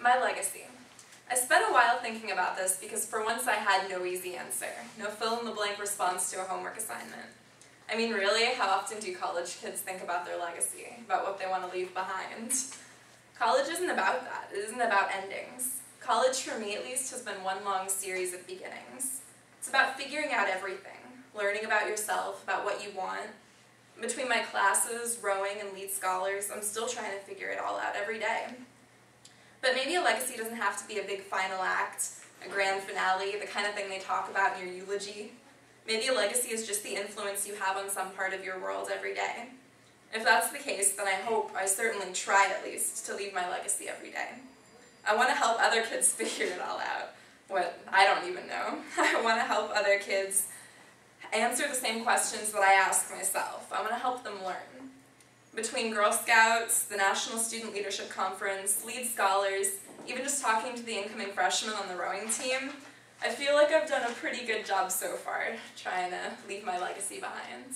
My legacy. I spent a while thinking about this because for once I had no easy answer, no fill-in-the-blank response to a homework assignment. I mean, really, how often do college kids think about their legacy, about what they want to leave behind? College isn't about that. It isn't about endings. College, for me at least, has been one long series of beginnings. It's about figuring out everything, learning about yourself, about what you want. Between my classes, rowing, and lead scholars, I'm still trying to figure it all out every day. But maybe a legacy doesn't have to be a big final act, a grand finale, the kind of thing they talk about in your eulogy. Maybe a legacy is just the influence you have on some part of your world every day. If that's the case, then I certainly try at least, to leave my legacy every day. I want to help other kids figure it all out. What I don't even know. I want to help other kids answer the same questions that I ask myself. I want to help them learn. Between Girl Scouts, the National Student Leadership Conference, lead scholars, even just talking to the incoming freshmen on the rowing team, I feel like I've done a pretty good job so far trying to leave my legacy behind.